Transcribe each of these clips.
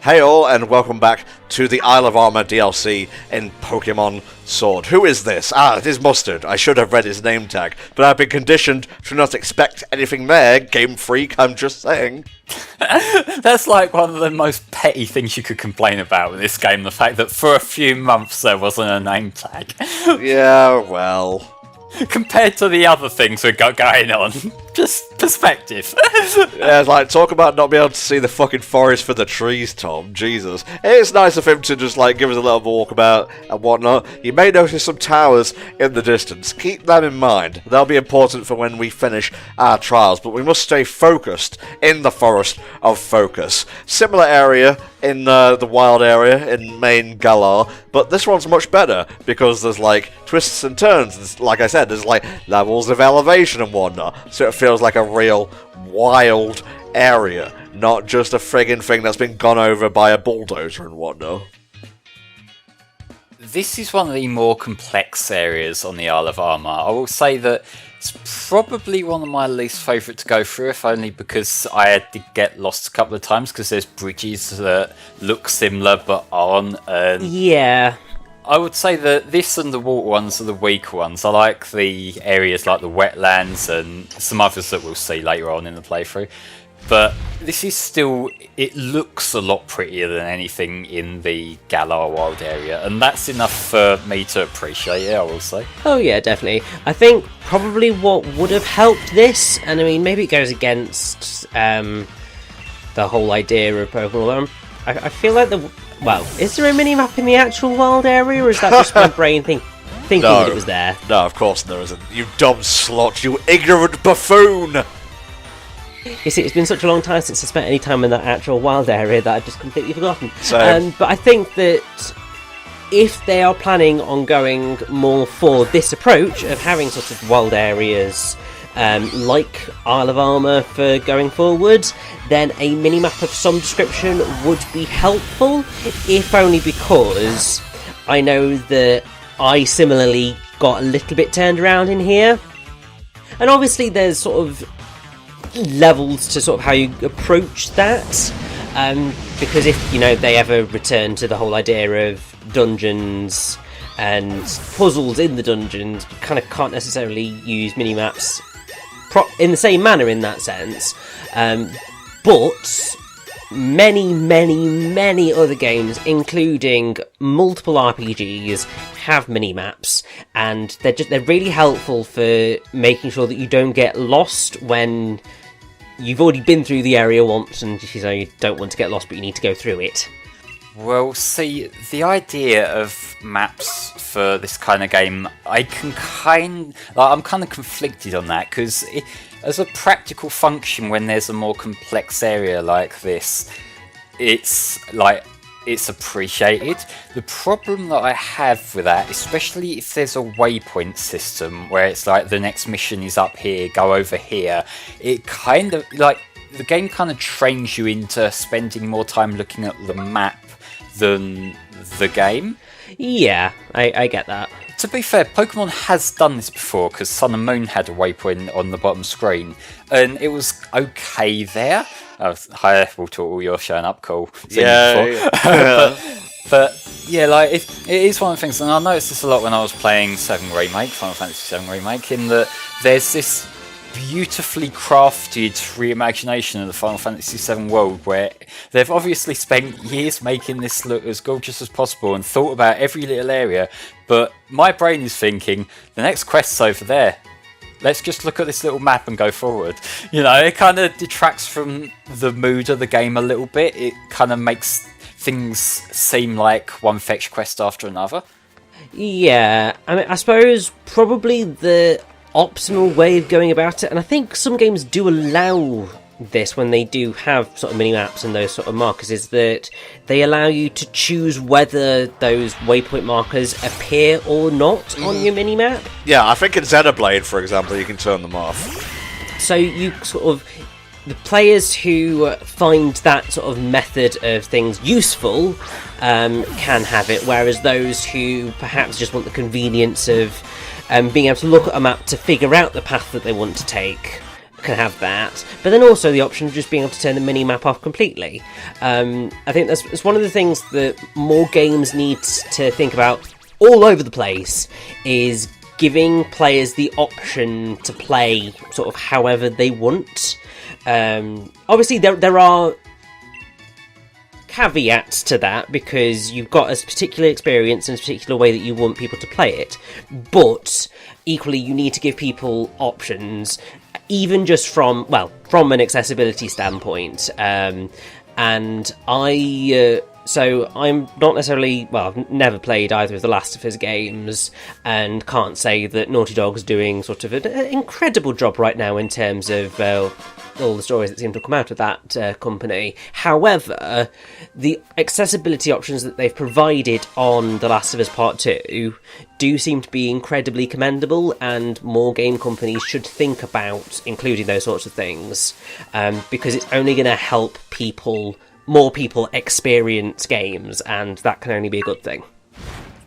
Hey all, and welcome back to the Isle of Armor DLC in Pokémon Sword. Who is this? It is Mustard. I should have read his name tag, but I've been conditioned to not expect anything there. Game Freak, I'm just saying. That's like one of the most petty things you could complain about in this game, the fact that for a few months there wasn't a name tag. Yeah, well... Compared to the other things we've got going on. Just perspective. Yeah, it's like, talk about not being able to see the fucking forest for the trees, Tom. Jesus. It's nice of him to just, like, give us a little walkabout and whatnot. You may notice some towers in the distance. Keep them in mind. They'll be important for when we finish our trials, but we must stay focused in the Forest of Focus. Similar area in the wild area in main Galar, but this one's much better because there's, like, twists and turns. There's, like I said, there's, like, levels of elevation and whatnot, so it feels like a real wild area, not just a friggin' thing that's been gone over by a bulldozer and whatnot. This is one of the more complex areas on the Isle of Armor. I will say that it's probably one of my least favourite to go through, if only because I had to get lost a couple of times because there's bridges that look similar but aren't. Yeah. I would say that this and the water ones are the weaker ones. I like the areas like the wetlands and some others that we'll see later on in the playthrough. But this is still, it looks a lot prettier than anything in the Galar Wild area. And that's enough for me to appreciate it, I will say. Oh yeah, definitely. I think probably what would have helped this, and I mean maybe it goes against the whole idea of Pokemon. I feel like is there a mini-map in the actual wild area, or is that just my brain thinking that it was there? No, of course there isn't. You dumb slut, you ignorant buffoon! You see, it's been such a long time since I spent any time in that actual wild area that I've just completely forgotten. But I think that if they are planning on going more for this approach of having sort of wild areas like Isle of Armor for going forward, then a minimap of some description would be helpful, if only because I know that I similarly got a little bit turned around in here. And obviously there's sort of levels to sort of how you approach that, because if, you know, they ever return to the whole idea of dungeons and puzzles in the dungeons, you kind of can't necessarily use minimaps in the same manner in that sense, but many other games, including multiple RPGs, have mini-maps, and they're really helpful for making sure that you don't get lost when you've already been through the area once and you don't want to get lost but you need to go through it. Well, see, the idea of maps for this kind of game, I'm kind of conflicted on that, because as a practical function, when there's a more complex area like this, it's appreciated. The problem that I have with that, especially if there's a waypoint system where it's like the next mission is up here, go over here, it kind of like the game kind of trains you into spending more time looking at the map than the game. Yeah, I get that. To be fair, Pokemon has done this before, because Sun and Moon had a waypoint on the bottom screen, and it was okay there. Hi, we'll talk all you're showing up, cool. Yeah. But yeah, like it is one of the things, and I noticed this a lot when I was playing Final Fantasy VII Remake, in that there's this beautifully crafted reimagination of the Final Fantasy VII world where they've obviously spent years making this look as gorgeous as possible and thought about every little area, but my brain is thinking, the next quest's over there. Let's just look at this little map and go forward. You know, it kind of detracts from the mood of the game a little bit. It kind of makes things seem like one fetch quest after another. Yeah, I mean, I suppose probably the optimal way of going about it, and I think some games do allow this when they do have sort of mini-maps and those sort of markers, is that they allow you to choose whether those waypoint markers appear or not on your mini-map. Yeah, I think in Xenoblade, for example, you can turn them off. So you sort of, the players who find that sort of method of things useful can have it, whereas those who perhaps just want the convenience of being able to look at a map to figure out the path that they want to take can have that, but then also the option of just being able to turn the mini-map off completely. I think that's one of the things that more games need to think about all over the place, is giving players the option to play sort of however they want. Obviously, there are caveats to that, because you've got a particular experience and a particular way that you want people to play it, but equally you need to give people options, even just from an accessibility standpoint. And so I'm not necessarily, I've never played either of the Last of Us games, and can't say that Naughty Dog's doing sort of an incredible job right now in terms of all the stories that seem to come out of that company. However, the accessibility options that they've provided on The Last of Us Part 2 do seem to be incredibly commendable, and more game companies should think about including those sorts of things, because it's only going to help more people experience games, and that can only be a good thing.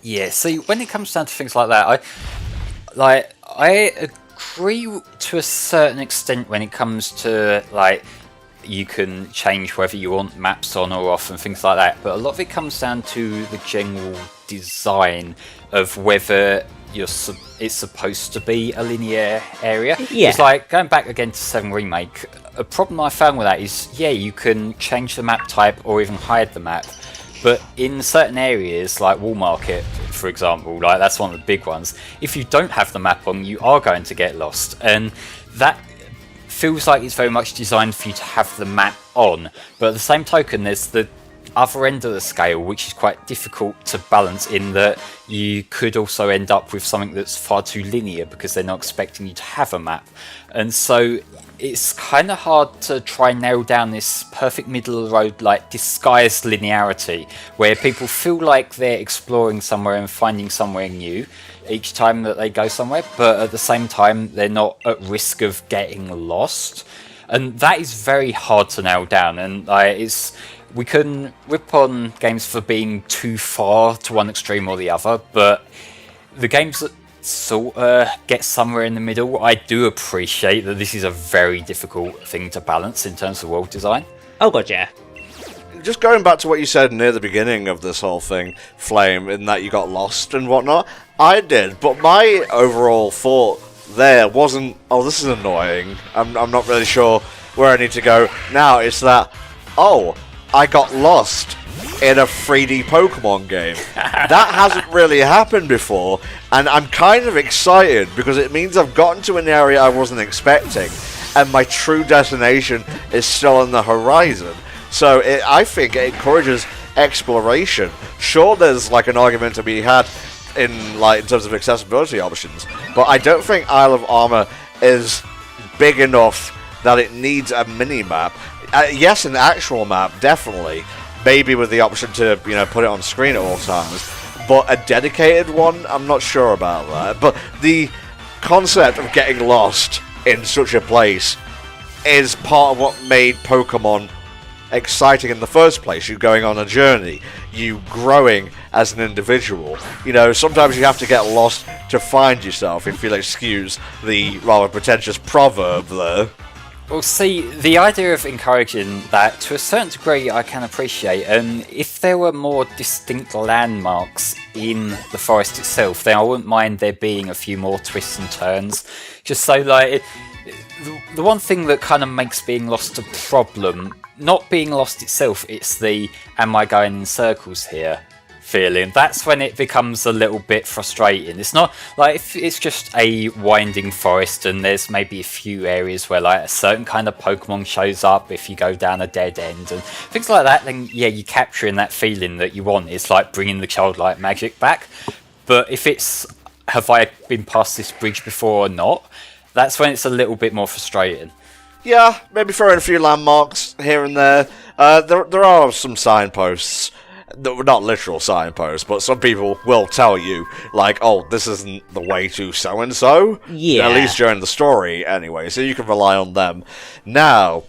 Yeah, see, when it comes down to things like that, I agree to a certain extent when it comes to, like, you can change whether you want maps on or off and things like that, but a lot of it comes down to the general design of whether it's supposed to be a linear area. Yeah. It's like, going back again to 7 Remake, a problem I found with that is, you can change the map type or even hide the map, but in certain areas, like Wall Market, for example, like that's one of the big ones, if you don't have the map on, you are going to get lost, and that feels like it's very much designed for you to have the map on, but at the same token, there's the other end of the scale, which is quite difficult to balance, in that you could also end up with something that's far too linear because they're not expecting you to have a map, and so it's kind of hard to try and nail down this perfect middle of the road, like, disguised linearity, where people feel like they're exploring somewhere and finding somewhere new each time that they go somewhere, but at the same time they're not at risk of getting lost, and that is very hard to nail down. And we can rip on games for being too far to one extreme or the other, but the games that sort of get somewhere in the middle, I do appreciate that this is a very difficult thing to balance in terms of world design. Oh god, yeah. Just going back to what you said near the beginning of this whole thing, Flame, in that you got lost and whatnot, I did, but my overall thought there wasn't, oh, this is annoying, I'm not really sure where I need to go. Now it's that, oh, I got lost in a 3D Pokemon game. That hasn't really happened before, and I'm kind of excited because it means I've gotten to an area I wasn't expecting, and my true destination is still on the horizon. So I think it encourages exploration. Sure, there's like an argument to be had in terms of accessibility options, but I don't think Isle of Armor is big enough that it needs a mini-map. Yes, an actual map, definitely. Maybe with the option to, put it on screen at all times. But a dedicated one, I'm not sure about that. But the concept of getting lost in such a place is part of what made Pokemon exciting in the first place. You going on a journey, you growing as an individual. Sometimes you have to get lost to find yourself, if you'll excuse the rather pretentious proverb there. Well, see, the idea of encouraging that, to a certain degree, I can appreciate. And if there were more distinct landmarks in the forest itself, then I wouldn't mind there being a few more twists and turns. Just so, the one thing that kind of makes being lost a problem, not being lost itself, it's the, am I going in circles here feeling. That's when it becomes a little bit frustrating. It's not like, if it's just a winding forest and there's maybe a few areas where a certain kind of Pokemon shows up if you go down a dead end and things like that, then you're capturing that feeling that you want. It's like bringing the childlike magic back. But if it's, have I been past this bridge before or not, that's when it's a little bit more frustrating. Yeah, maybe throw in a few landmarks here and there. There are some signposts. Not literal signposts, but some people will tell you, oh, this isn't the way to so-and-so. Yeah. At least during the story, anyway, so you can rely on them. Now,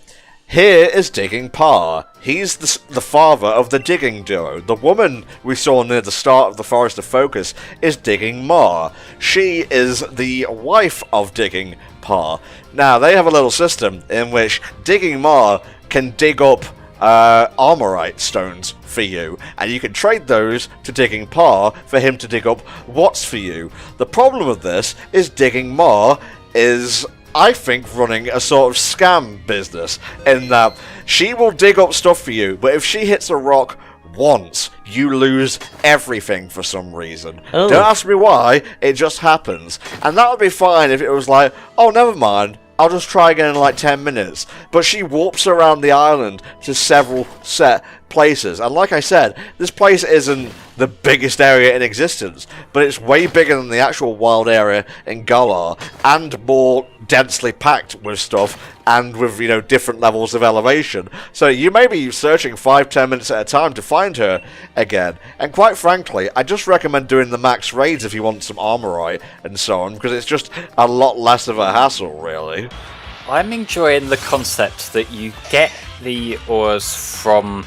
Here is Digging Pa. He's the father of the digging duo. The woman we saw near the start of the Forest of Focus is Digging Ma. She is the wife of Digging Pa. Now, they have a little system in which Digging Ma can dig up armorite stones for you, and you can trade those to Digging Pa for him to dig up what's for you. The problem with this is Digging Ma is, I think, running a sort of scam business in that she will dig up stuff for you, but if she hits a rock once, you lose everything for some reason. Oh. Don't ask me why, it just happens. And that would be fine if it was like, oh, never mind, I'll just try again in like 10 minutes. But she warps around the island to several set places. And like I said, this place isn't the biggest area in existence, but it's way bigger than the actual wild area in Galar, and more densely packed with stuff, and with, you know, different levels of elevation. So you may be searching 5-10 minutes at a time to find her again. And quite frankly, I just recommend doing the max raids if you want some armorite and so on, because it's just a lot less of a hassle, really. I'm enjoying the concept that you get the ores from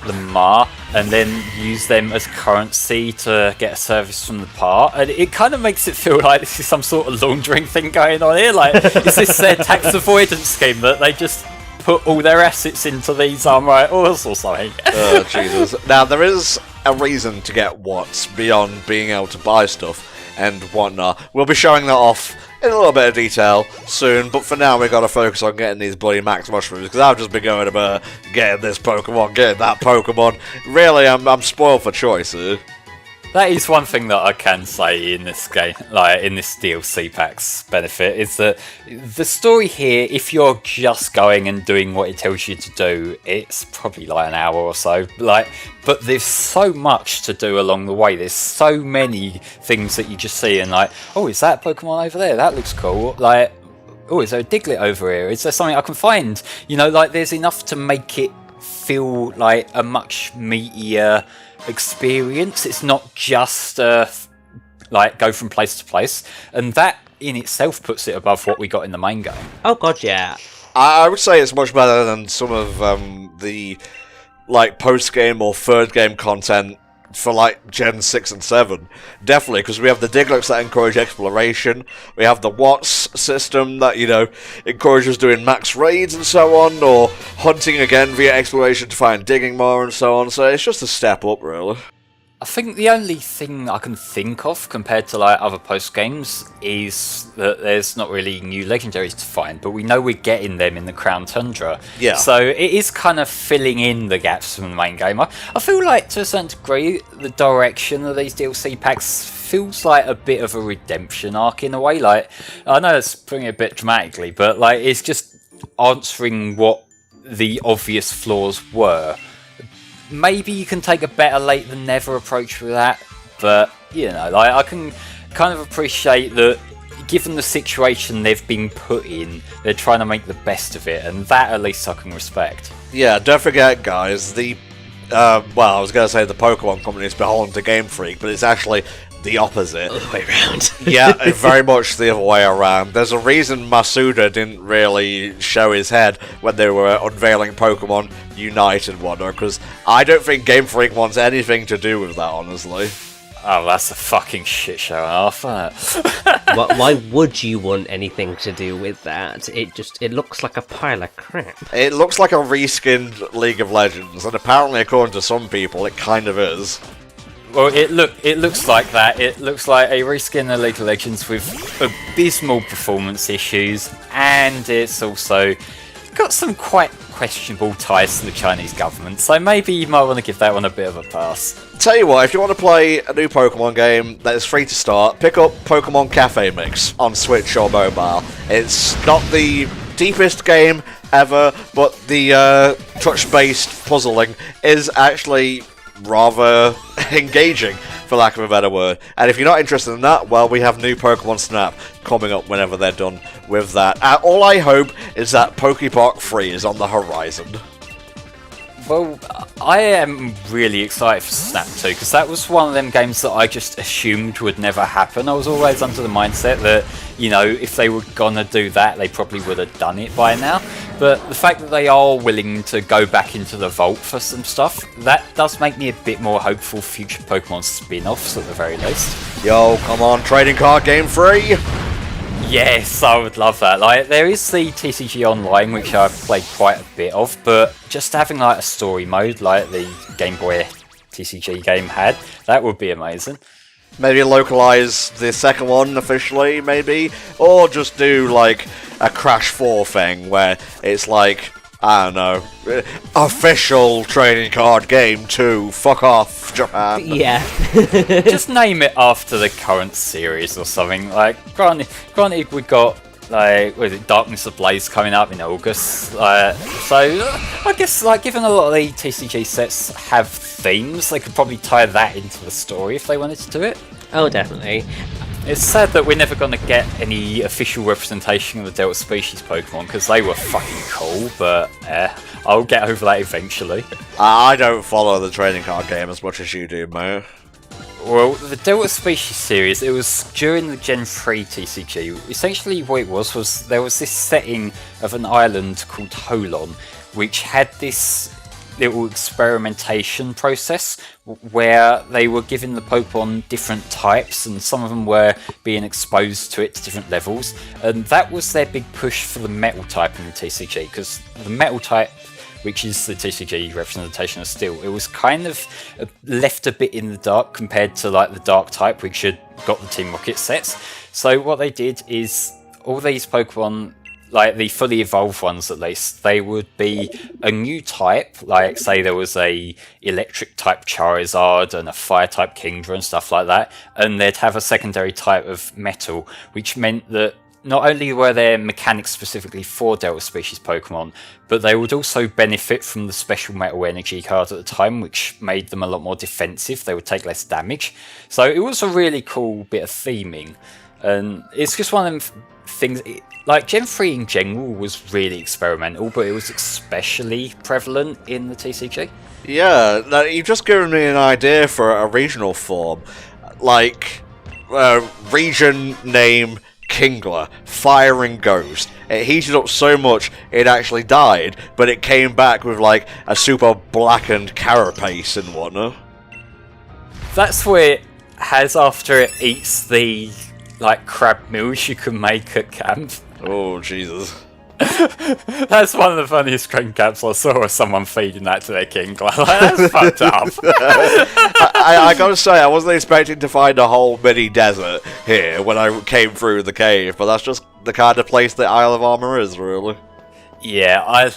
the Ma and then use them as currency to get a service from the Pa, and it kind of makes it feel like this is some sort of laundering thing going on here. Like, is this their tax avoidance scheme that they just put all their assets into these armorite ores or something? Oh, Jesus. Now, there is a reason to get Watts beyond being able to buy stuff and whatnot. We'll be showing that off in a little bit of detail soon, but for now we've got to focus on getting these bloody max mushrooms, because I've just been going about getting this Pokemon, getting that Pokemon. Really, I'm spoiled for choice. That is one thing that I can say in this game, like in this DLC pack's benefit, is that the story here, if you're just going and doing what it tells you to do, it's probably like an hour or so. But there's so much to do along the way. There's so many things that you just see and like, oh, is that Pokemon over there? That looks cool. Like, oh, is there a Diglett over here? Is there something I can find? You know, like there's enough to make it feel like a much meatier experience. It's not just like go from place to place, and that in itself puts it above what we got in the main game. Oh god, yeah. I would say it's much better than some of the like post-game or third-game content for like Gen 6 and 7. Definitely, because we have the Diglets that encourage exploration, we have the Watts system that, you know, encourages doing max raids and so on, or hunting again via exploration to find digging more and so on, so it's just a step up, really. I think the only thing I can think of compared to like other post games is that there's not really new legendaries to find, but we know we're getting them in the Crown Tundra. Yeah. So it is kind of filling in the gaps from the main game. I feel like to a certain degree the direction of these DLC packs feels like a bit of a redemption arc in a way. Like, I know it's putting it a bit dramatically, but like it's just answering what the obvious flaws were. Maybe you can take a better late than never approach with that, but you know, like I can kind of appreciate that given the situation they've been put in, they're trying to make the best of it, and that at least I can respect. Yeah, don't forget, guys, the well, I was going to say the Pokemon company is beholden to Game Freak, but it's actually the opposite. Other way around. Yeah, very much the other way around. There's a reason Masuda didn't really show his head when they were unveiling Pokemon Unite and whatnot, because I don't think Game Freak wants anything to do with that, honestly. Oh, that's a fucking shit show and a half, isn't it? Why would you want anything to do with that? It looks like a pile of crap. It looks like a reskinned League of Legends, and apparently, according to some people, it kind of is. Well, it looks like that. It looks like a reskin of League of Legends with abysmal performance issues, and it's also got some quite questionable ties to the Chinese government, so maybe you might want to give that one a bit of a pass. Tell you what, if you want to play a new Pokemon game that is free to start, pick up Pokemon Cafe Mix on Switch or mobile. It's not the deepest game ever, but the touch-based puzzling is actually rather engaging, for lack of a better word. And if you're not interested in that, well, we have new Pokemon Snap coming up whenever they're done with that. All I hope is that Pokepark 3 is on the horizon. Well, I am really excited for Snap 2, because that was one of them games that I just assumed would never happen. I was always under the mindset that you know, if they were gonna do that, they probably would have done it by now. But the fact that they are willing to go back into the vault for some stuff, that does make me a bit more hopeful for future Pokemon spin-offs at the very least. Yo, come on, trading card game free! Yes, I would love that. Like, there is the TCG Online, which I've played quite a bit of, but just having like a story mode like the Game Boy TCG game had, that would be amazing. Maybe localize the second one officially, maybe? Or just do, like, a Crash 4 thing where it's like, I don't know, official trading card game 2, fuck off, Japan. Yeah. Just name it after the current series or something. Like, granted we got, like, what is it, Darkness Ablaze coming up in August. So, I guess, like, given a lot of the TCG sets have themes, they could probably tie that into the story if they wanted to do it. Oh, definitely. It's sad that we're never going to get any official representation of the Delta Species Pokemon, because they were fucking cool, but I'll get over that eventually. I don't follow the trading card game as much as you do, Mo. Well, the Delta Species series, it was during the Gen 3 TCG. Essentially what it was there was this setting of an island called Holon, which had this little experimentation process where they were giving the Pokemon different types, and some of them were being exposed to it to different levels, and that was their big push for the metal type in the TCG, because the metal type, which is the TCG representation of Steel, it was kind of left a bit in the dark compared to like the Dark type, which had got the Team Rocket sets. So what they did is all these Pokemon, like the fully evolved ones at least, they would be a new type, like say there was a electric type Charizard and a fire type Kingdra and stuff like that, and they'd have a secondary type of metal, which meant that not only were there mechanics specifically for Delta Species Pokemon, but they would also benefit from the special metal energy card at the time, which made them a lot more defensive. They would take less damage. So it was a really cool bit of theming. And it's just one of them things, like Gen 3 in general was really experimental, but it was especially prevalent in the TCG. Yeah, now you've just given me an idea for a regional form. Like, region name Kingler, Firing Ghost. It heated up so much it actually died, but it came back with like a super blackened carapace and whatnot. That's what it has after it eats the like crab meals you can make at camp. Oh Jesus. That's one of the funniest crane caps I saw, was someone feeding that to their king. Like, that's fucked up. I gotta say, I wasn't expecting to find a whole mini desert here when I came through the cave, but that's just the kind of place the Isle of Armor is, really. Yeah,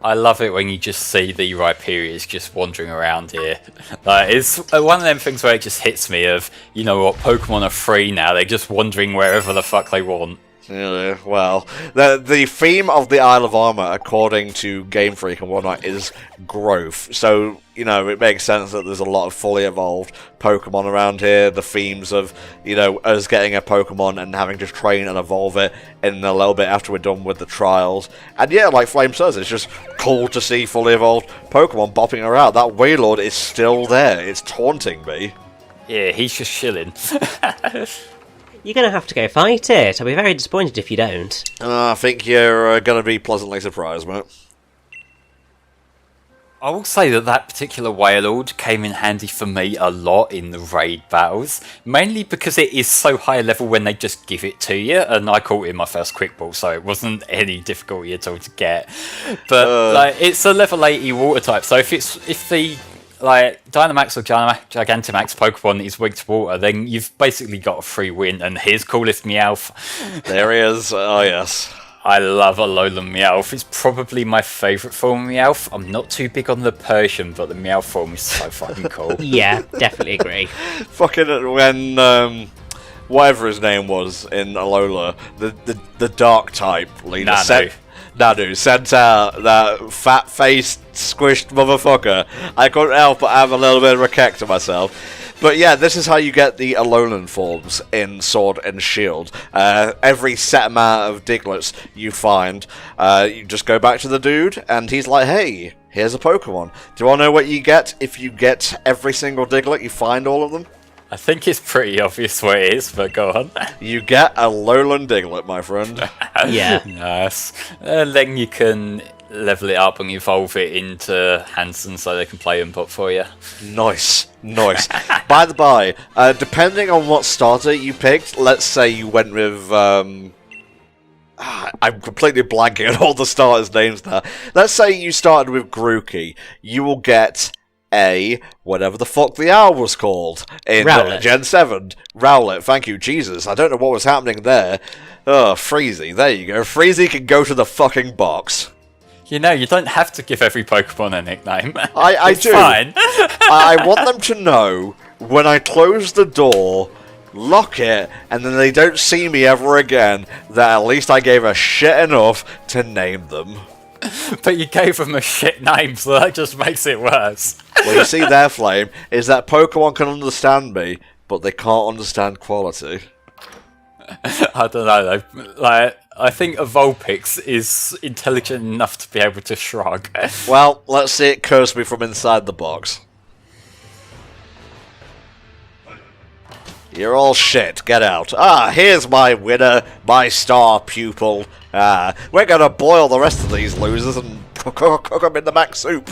I love it when you just see the Rhyperias just wandering around here. Like, it's one of them things where it just hits me of, you know what, Pokemon are free now, they're just wandering wherever the fuck they want. Yeah, well, the theme of the Isle of Armor, according to Game Freak and whatnot, is growth. So, you know, it makes sense that there's a lot of fully evolved Pokemon around here. The themes of, you know, us getting a Pokemon and having to train and evolve it in a little bit after we're done with the trials. And yeah, like Flame says, it's just cool to see fully evolved Pokemon bopping around. That Wailord is still there. It's taunting me. Yeah, he's just chilling. You're going to have to go fight it. I'll be very disappointed if you don't. I think you're going to be pleasantly surprised, mate. I will say that particular Wailord came in handy for me a lot in the raid battles, mainly because it is so high level when they just give it to you, and I caught it in my first quick ball, so it wasn't any difficulty at all to get. But like, it's a level 80 water type, so if the like Dynamax or Gigantamax Pokemon is weak to water, then you've basically got a free win. And here's coolest Meowth. There he is. Oh yes. I love Alolan Meowth. It's probably my favourite form of Meowth. I'm not too big on the Persian, but the Meowth form is so fucking cool. Yeah, definitely agree. Fucking when whatever his name was in Alola, the dark type leader Nanu sent out that fat-faced, squished motherfucker. I couldn't help but have a little bit of a keck to myself. But yeah, this is how you get the Alolan forms in Sword and Shield. Every set amount of Digletts you find, you just go back to the dude, and he's like, hey, here's a Pokemon. Do you want to know what you get if you get every single Diglett? You find all of them? I think it's pretty obvious what it is, but go on. You get a lowland Diglett, my friend. Yeah. Nice. And then you can level it up and evolve it into Hanson so they can play input for you. Nice. By the by, depending on what starter you picked, let's say you went with... I'm completely blanking on all the starters' names now. Let's say you started with Grookey. You will get a... whatever the fuck the owl was called in Gen 7. Rowlet, thank you. Jesus, I don't know what was happening there. Oh, Freezy. There you go. Freezy can go to the fucking box. You know, you don't have to give every Pokemon a nickname. I do. Fine. I want them to know when I close the door, lock it, and then they don't see me ever again, that at least I gave a shit enough to name them. But you gave them a shit name, so that just makes it worse. Well, you see their flame is that Pokemon can understand me, but they can't understand quality. I don't know, though. I think a Vulpix is intelligent enough to be able to shrug. Well, let's see it curse me from inside the box. You're all shit, get out. Here's my winner, my star pupil. We're gonna boil the rest of these losers and cook them in the mac soup.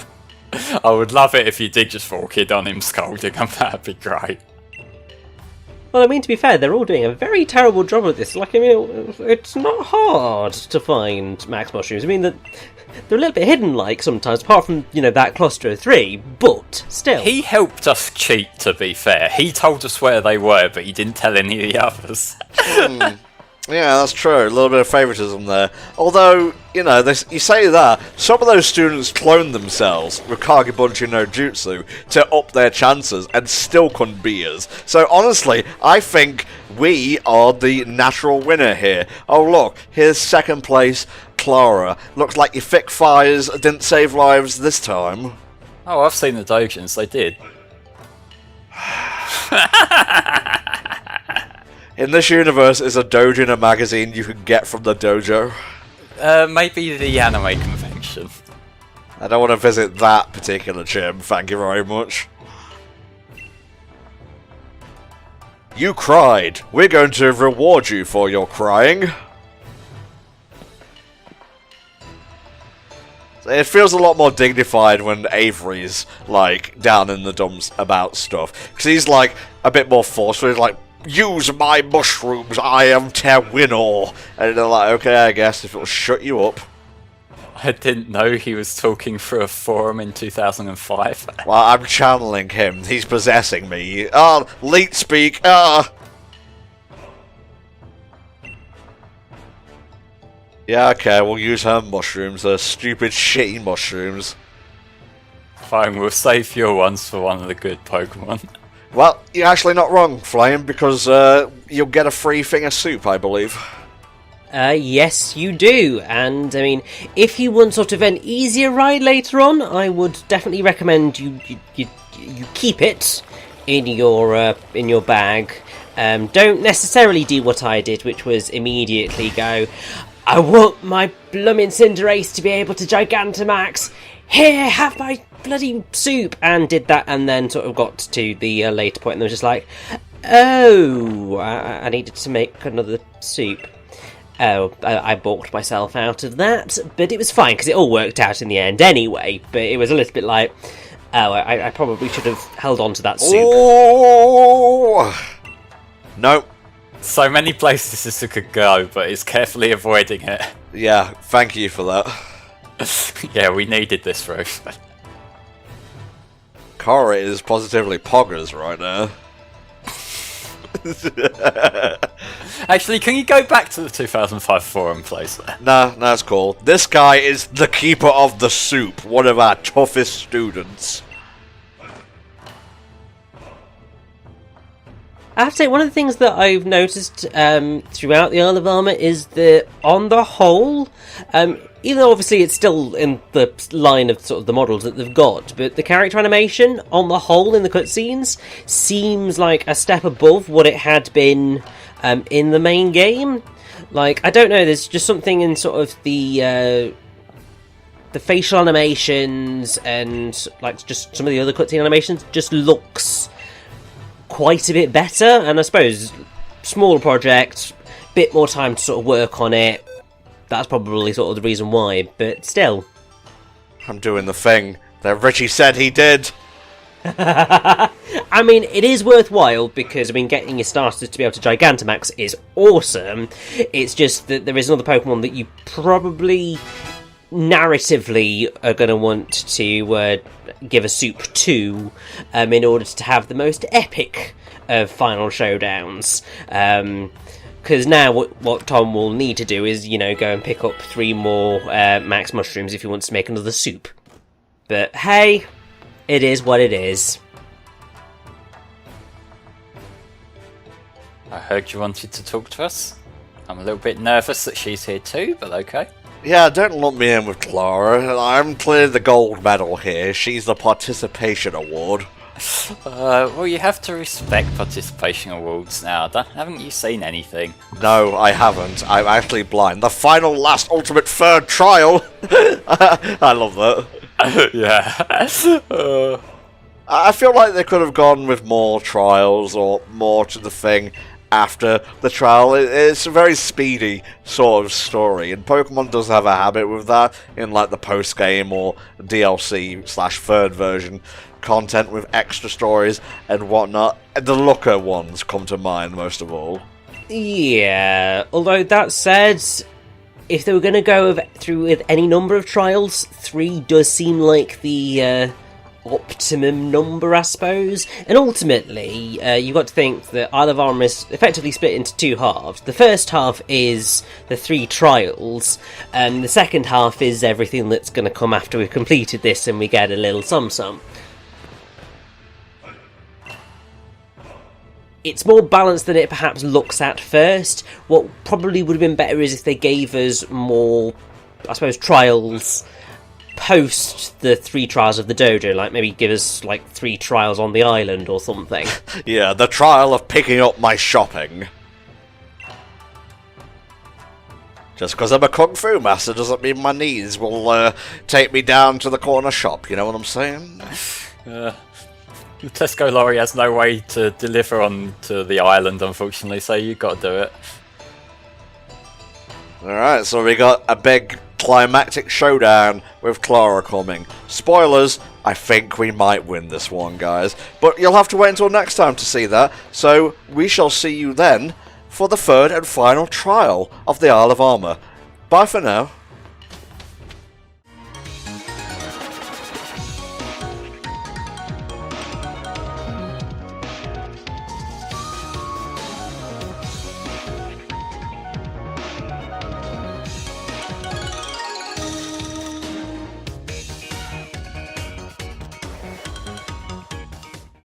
I would love it if you did just walk in on him scolding him, that'd be great. Well, I mean, to be fair, they're all doing a very terrible job of this. Like, I mean, it's not hard to find max mushrooms. I mean, they're a little bit hidden, like, sometimes, apart from, that cluster of 3, but still. He helped us cheat, to be fair. He told us where they were, but he didn't tell any of the others. Yeah, that's true. A little bit of favouritism there. Although, you say that, some of those students cloned themselves with Kagebunchi no Jutsu to up their chances and still couldn't beat us. So honestly, I think we are the natural winner here. Oh look, here's second place, Clara. Looks like your thick fires didn't save lives this time. Oh, I've seen the Dojins, they did. In this universe, is a Dojin a magazine you can get from the dojo? Maybe the anime convention. I don't want to visit that particular gym, thank you very much. You cried. We're going to reward you for your crying. It feels a lot more dignified when Avery's, down in the dumps about stuff. Because he's, a bit more forceful. He's like, use my mushrooms, I am Terwinor. And they're like, okay, I guess, if it'll shut you up. I didn't know he was talking through a forum in 2005. Well, I'm channeling him. He's possessing me. Leet speak. Yeah, okay, we'll use her mushrooms. They're stupid, shitty mushrooms. Fine, we'll save your ones for one of the good Pokemon. Well, you're actually not wrong, Flame, because you'll get a free thing of soup, I believe. Yes, you do. And, I mean, if you want sort of an easier ride later on, I would definitely recommend you keep it in your bag. Don't necessarily do what I did, which was immediately go, I want my blooming Cinderace to be able to Gigantamax. Here, have my bloody soup. And did that, and then sort of got to the later point, and was just like, oh, I needed to make another soup. Oh, I balked myself out of that, but it was fine, because it all worked out in the end anyway, but it was a little bit like, oh, I probably should have held on to that soup. Oh! No. So many places this could go, but it's carefully avoiding it. Yeah, thank you for that. Yeah, we needed this, Ruth. Cora is positively poggers right now. Actually, can you go back to the 2005 forum place there? Nah, that's cool. This guy is the keeper of the soup, one of our toughest students. I have to say, one of the things that I've noticed throughout the Isle of Armor is that, on the whole, even though obviously it's still in the line of sort of the models that they've got, but the character animation, on the whole, in the cutscenes, seems like a step above what it had been in the main game. Like, I don't know, there's just something in sort of the facial animations and, like, just some of the other cutscene animations just looks quite a bit better, and I suppose smaller project, bit more time to sort of work on it. That's probably sort of the reason why, but still. I'm doing the thing that Richie said he did. I mean, it is worthwhile because, I mean, getting your starters to be able to Gigantamax is awesome. It's just that there is another Pokemon that you probably narratively are going to want to give a soup to in order to have the most epic of final showdowns. Because now what Tom will need to do is, you know, go and pick up 3 more Max Mushrooms if he wants to make another soup. But hey, it is what it is. I heard you wanted to talk to us. I'm a little bit nervous that she's here too, but okay. Yeah, don't lump me in with Clara. I'm clearly the gold medal here. She's the participation award. Well, you have to respect participation awards now. Haven't you seen anything? No, I haven't. I'm actually blind. The final, last, ultimate, third trial! I love that. Yeah. I feel like they could have gone with more trials or more to the thing after the trial. It's a very speedy sort of story, and Pokemon does have a habit with that in like the post-game or DLC/third version content with extra stories and whatnot. The Looker ones come to mind most of all. Yeah, although that said, if they were going to go through with any number of trials, 3 does seem like the optimum number, I suppose. And ultimately, you've got to think that Isle of Armor is effectively split into 2 halves. The first half is the 3 trials, and the second half is everything that's going to come after we've completed this and we get a little sum-sum. It's more balanced than it perhaps looks at first. What probably would have been better is if they gave us more, I suppose, trials post the 3 trials of the dojo, like maybe give us like 3 trials on the island or something. Yeah, the trial of picking up my shopping. Just because I'm a kung fu master doesn't mean my knees will take me down to the corner shop, you know what I'm saying? Tesco lorry has no way to deliver on to the island, unfortunately, so you've got to do it. Alright, so we got a big climactic showdown with Clara coming. Spoilers, I think we might win this one, guys. But you'll have to wait until next time to see that, so we shall see you then for the 3rd and final trial of the Isle of Armor. Bye for now.